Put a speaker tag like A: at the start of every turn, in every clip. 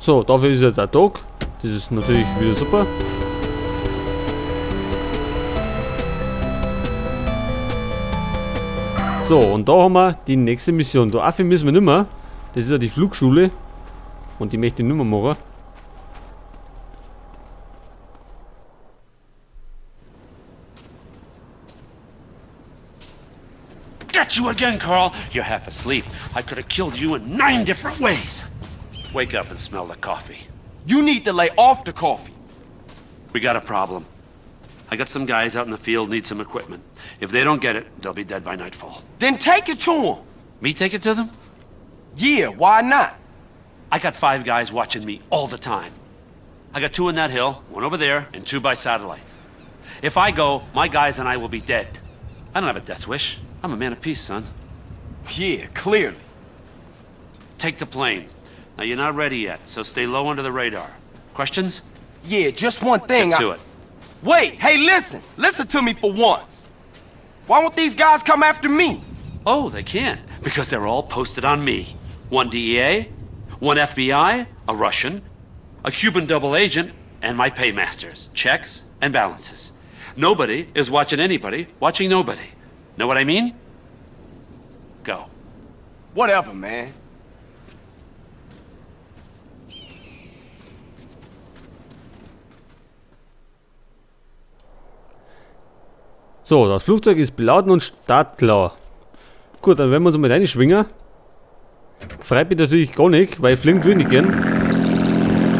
A: So, dafür ist jetzt ein Tag. Das ist natürlich wieder super. So, und da haben wir die nächste Mission. Da Affe müssen wir nicht mehr. Das ist ja die Flugschule. Und die möchte ich nicht mehr machen.
B: Got you again, Carl. You're half asleep. I could have killed you in 9 different ways. Wake up and smell the coffee.
C: You need to lay off the coffee.
B: We got a problem. I got some guys out in the field need some equipment. If they don't get it, they'll be dead by nightfall.
C: Then take it to them.
B: Me take it to them?
C: Yeah, why not?
B: I got 5 guys watching me all the time. I got 2 in that hill, 1 over there, and 2 by satellite. If I go, my guys and I will be dead. I don't have a death wish. I'm a man of peace, son.
C: Yeah, clearly.
B: Take the plane. Now, you're not ready yet, so stay low under the radar. Questions?
C: Yeah, just one thing.
B: Get to it.
C: Wait, hey, listen. Listen to me for once. Why won't these guys come after me?
B: Oh, they can't, because they're all posted on me. 1 DEA, 1 FBI, a Russian, a Cuban double agent, and my paymasters. Checks and balances. Nobody is watching anybody, watching nobody. Know what I mean? Go.
C: Whatever, man.
A: So, das Flugzeug ist beladen und startklar. Gut, dann werden wir uns mal reinschwingen. Freut mich natürlich gar nicht, weil fliegen will nicht gern.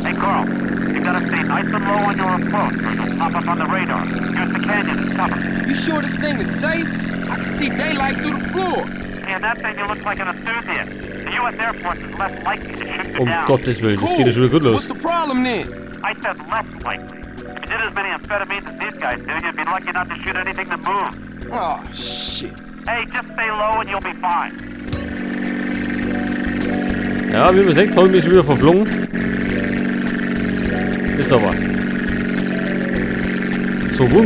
D: Hey Carl, you gotta stay nice and low on your approach or you'll pop up on the radar. Use the canyon as cover.
C: You sure this thing is safe? I can see daylight through the floor.
D: Yeah, that thing you look like an enthusiast. The U.S. Air Force is less likely to shoot you
A: Um
D: down.
A: Gottes Willen, das geht ja schon wieder gut
C: What's
A: los.
C: the problem then?
D: I said less likely. If you did as many amphetamines as these guys do, you'd be lucky not to shoot anything that moves.
C: Oh, shit.
D: Hey, just stay low and you'll be fine.
A: Ja, wie man sagt, habe ich mich schon wieder verflogen. Ist aber. So, wo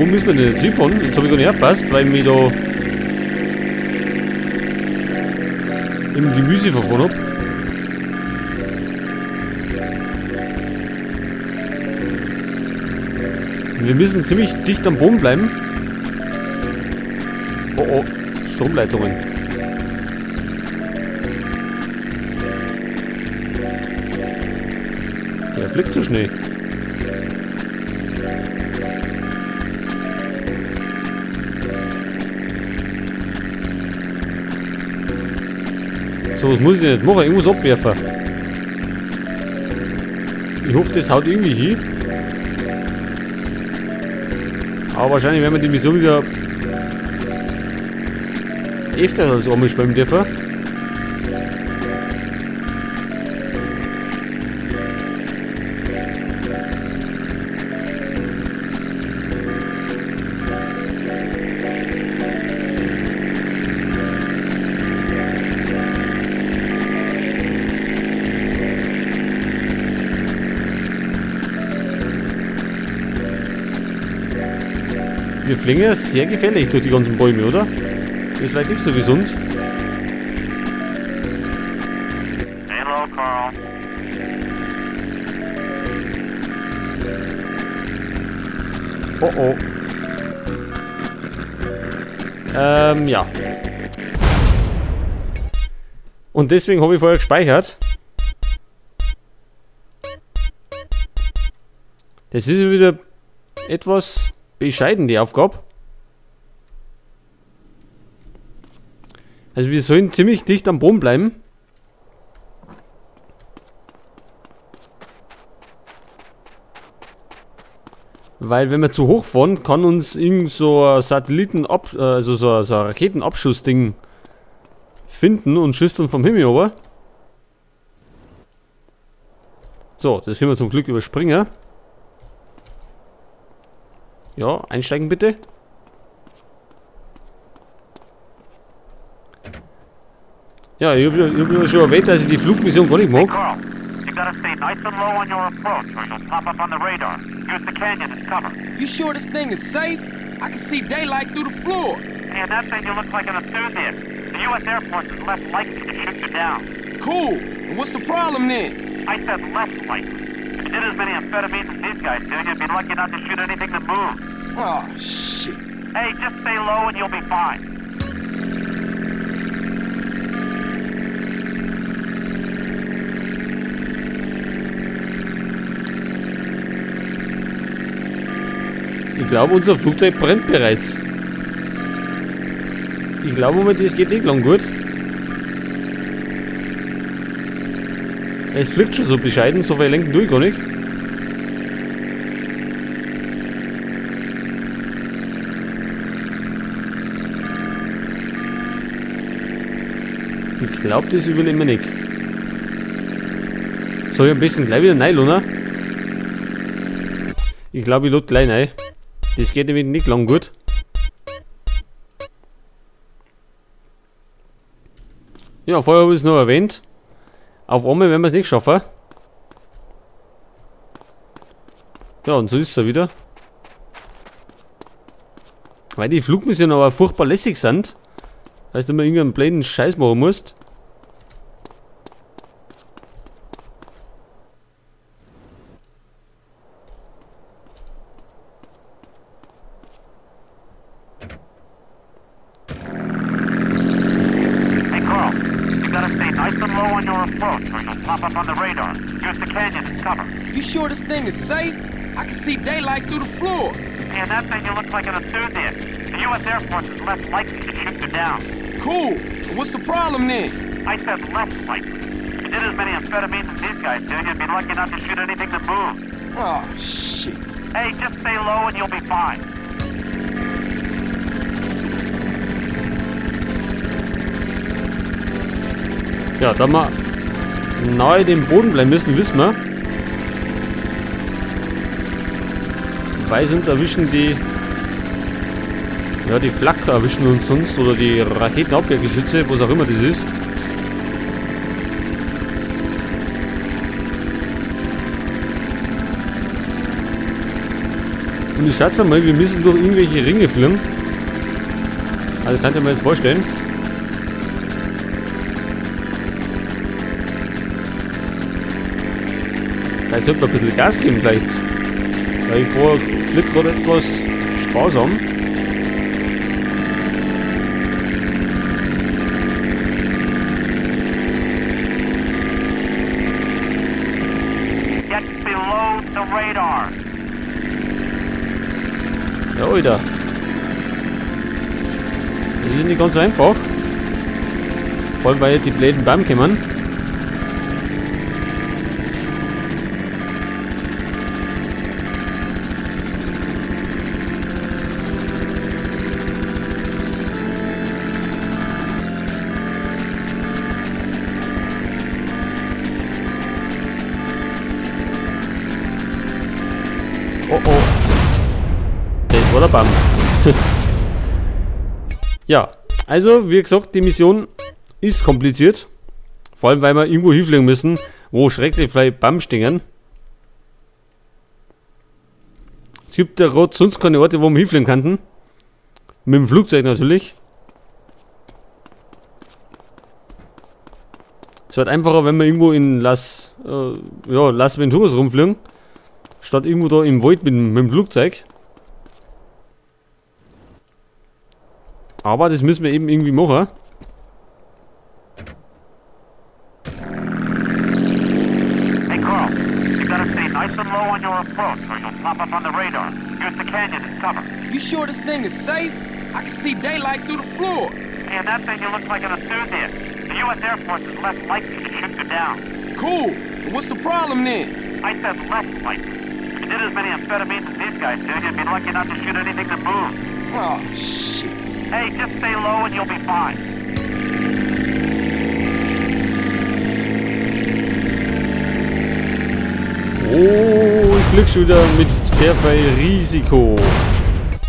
A: müssen wir denn jetzt hinfahren? Jetzt habe ich gar nicht aufgepasst, weil ich mich da im Gemüse verfahren habe. Wir müssen ziemlich dicht am Boden bleiben. Oh oh, Stromleitungen. Der fliegt zu schnell. So, was muss ich denn nicht machen? Irgendwas abwerfen. Ich hoffe, das haut irgendwie hin. Aber wahrscheinlich werden wir die Mission wieder öfter als einmal spielen dürfen. Wir fliegen ja sehr gefährlich durch die ganzen Bäume, oder? Das ist vielleicht nicht so gesund.
D: Stay low, Carl.
A: Oh oh. Ja. Und deswegen habe ich vorher gespeichert. Das ist wieder etwas bescheiden, die Aufgabe. Also wir sollen ziemlich dicht am Boden bleiben. Weil wenn wir zu hoch fahren, kann uns irgend so ein also so ein Raketenabschussding finden und schießt uns vom Himmel runter. So, das können wir zum Glück überspringen. Ja, einsteigen bitte. Ja, ich hab ja schon erwähnt, dass ich die Flugmission gar nicht mag.
D: Carl, you gotta stay nice and low on your approach or you'll pop up on the radar. Use the canyon as cover.
C: You sure this thing is safe? I can see daylight through the floor.
D: Yeah, that thing you look like an enthusiast. The U.S. Air Force is less likely to shoot you down.
C: Cool. And what's the problem then?
D: I said less likely. If you did as many amphetamines as these guys do, you'd be lucky not to shoot anything that moves.
C: Oh, shit.
D: Hey, just stay low and you'll be fine.
A: Ich glaube, unser Flugzeug brennt bereits. Ich glaube, das geht nicht lang gut. Es fliegt schon so bescheiden, so viel lenken tue ich gar nicht. Ich glaube, das überleben wir nicht. Soll ich am besten gleich wieder rein, oder? Ich glaube, ich lade gleich rein. Das geht nämlich nicht lang gut. Ja, vorher habe ich es noch erwähnt. Auf einmal werden wir es nicht schaffen. Ja, und so ist es wieder. Weil die Flugmissionen aber furchtbar lässig sind. Heißt, du mal irgendeinen blöden Scheiß machen musst.
D: Hey, Carl, you gotta stay nice and low on your approach or you'll pop up on the radar. Use the canyon as cover.
C: You sure this thing is safe? I can see daylight through the floor.
D: And that thing you look like an enthusiast. The U.S. Air Force is less likely to shoot you down.
C: Cool. What's the problem then?
D: I said less likely. If you did as many amphetamines as these guys do, you'd be lucky not to shoot anything that moves.
C: Oh, shit.
D: Hey, just stay low and you'll be fine.
A: Ja, da wir nahe dem Boden bleiben müssen, wissen wir. Weil sonst erwischen die... Ja, die Flak erwischen uns sonst oder die Raketenabwehrgeschütze, was auch immer das ist. Und ich schätze mal, wir müssen durch irgendwelche Ringe fliegen. Also kann ich mir jetzt vorstellen. Vielleicht sollte man ein bisschen Gas geben vielleicht. Weil ich vorher fliegt gerade etwas sparsam.
D: Get below the radar.
A: Ja, Alter. Das ist nicht ganz so einfach. Vor allem, weil die blöden Bäume kommen. Oh oh. Das war der Baum. Ja, also wie gesagt, die Mission ist kompliziert. Vor allem, weil wir irgendwo hinfliegen müssen, wo schrecklich vielleicht Baum stehen. Es gibt ja gerade sonst keine Orte, wo wir hinfliegen könnten. Mit dem Flugzeug natürlich. Es wird einfacher, wenn wir irgendwo in Las Venturas rumfliegen. Statt irgendwo da im Wald mit dem Flugzeug. Aber das müssen wir eben irgendwie machen.
D: Hey, Carl, you gotta stay nice and low on your approach or you'll pop up on the radar. Use the canyon as cover.
C: You sure this thing is safe? I can see daylight through the floor.
D: And that thing you look like an enthusiast. The U.S. Air Force is less likely to shoot you down.
C: Cool. What's the problem then?
D: I said less likely. If you did as many amphetamines as these guys do, you'd be lucky not to shoot anything that moves.
C: Oh, shit.
D: Hey, just stay low and you'll be fine.
A: Oh, ich flieg schon wieder mit sehr viel Risiko.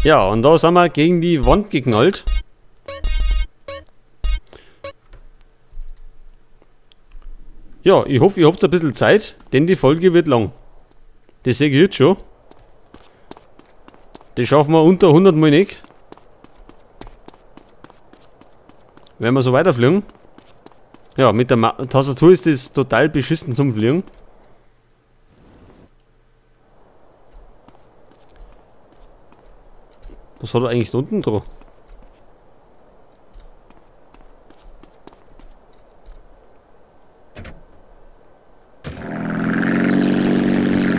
A: Ja, und da sind wir gegen die Wand geknallt. Ja, ich hoffe, ihr habt ein bisschen Zeit, denn die Folge wird lang. Das sehe ich jetzt schon. Das schaffen wir unter 100 Mal nicht. Wenn wir so weiterfliegen. Ja, mit der Tastatur ist das total beschissen zum Fliegen. Was hat er eigentlich da unten dran?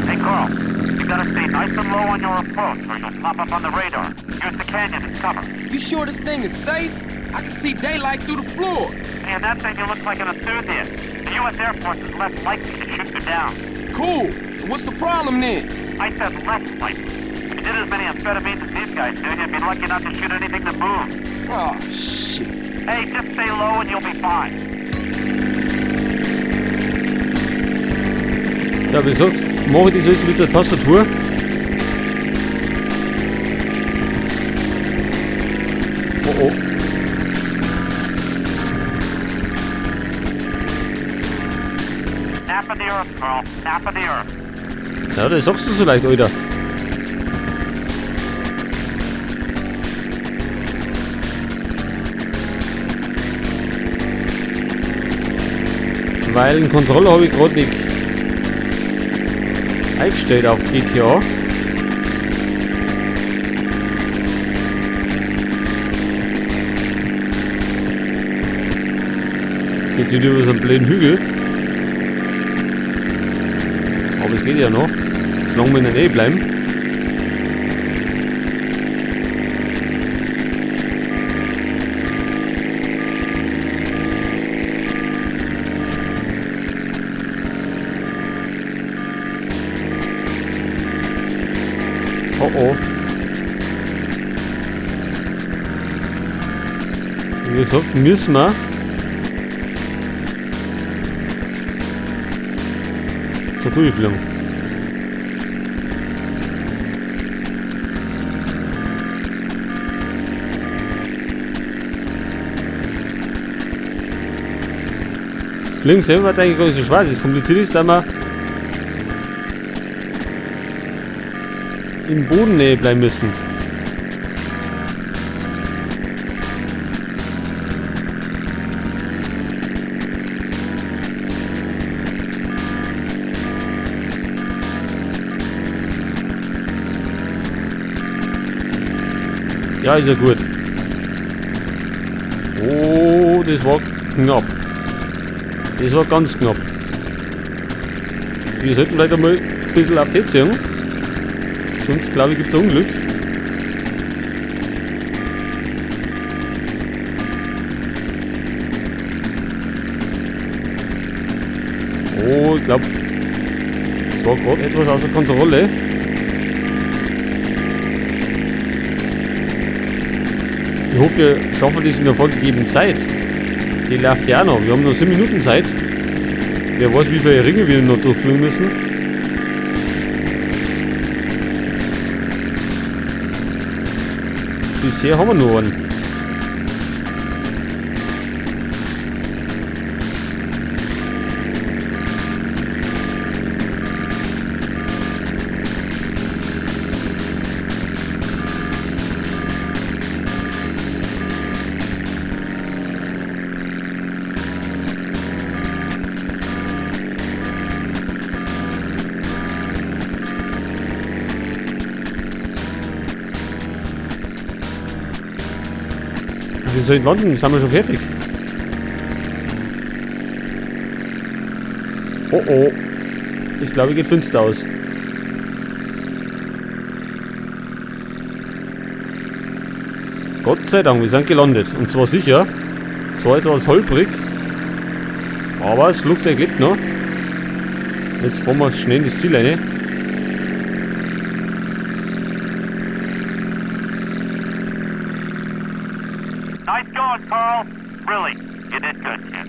D: Hey, Carl. You gotta stay nice and low on your approach or you'll pop up on the radar. Use the canyon as cover.
C: You sure this thing is safe? I can see daylight through the floor.
D: And that thing you look like an enthusiast. The U.S. Air Force is less likely to shoot you down.
C: Cool. What's the problem then?
D: I said less likely. If you did as many amphetamines as these guys do, you'd be lucky not to shoot anything that moves.
C: Oh, shit.
D: Hey, just stay low and you'll be fine.
A: Ja, wie gesagt, mache ich das alles mit der Tastatur. Oh oh.
D: Nap of the earth, Carl. Nap of the earth.
A: Ja, das sagst du so leicht, Alter. Weil einen Controller habe ich gerade nicht eingestellt auf GTA. Geht wieder über so einen blöden Hügel. Aber es geht ja noch. Solange wir in der Nähe bleiben. Oh oh. Wie gesagt, müssen wir da durchfliegen. Fliegen selber hat eigentlich gar nicht so schwer. Das kompliziert ist, dass wir im Bodennähe bleiben müssen. Ja, ist ja gut. Oh, das war knapp. Das war ganz knapp. Wir sollten vielleicht einmal ein bisschen auf die ziehen. Sonst, glaube ich, gibt es ein Unglück. Oh, ich glaube, es war gerade etwas außer Kontrolle. Ich hoffe, wir schaffen das in der vorgegebenen Zeit. Die läuft ja auch noch. Wir haben noch 7 Minuten Zeit. Wer weiß, wie viele Ringe wir noch durchfliegen müssen. Bisher haben wir nur einen. Wir sollen landen, sind wir schon fertig. Oh oh. Ich glaube, geht finster aus. Gott sei Dank, wir sind gelandet. Und zwar sicher. Zwar etwas holprig. Aber das Flugzeug lebt noch. Jetzt fahren wir schnell in das Ziel rein.
D: Nice going, Carl. Really, you did good, kid.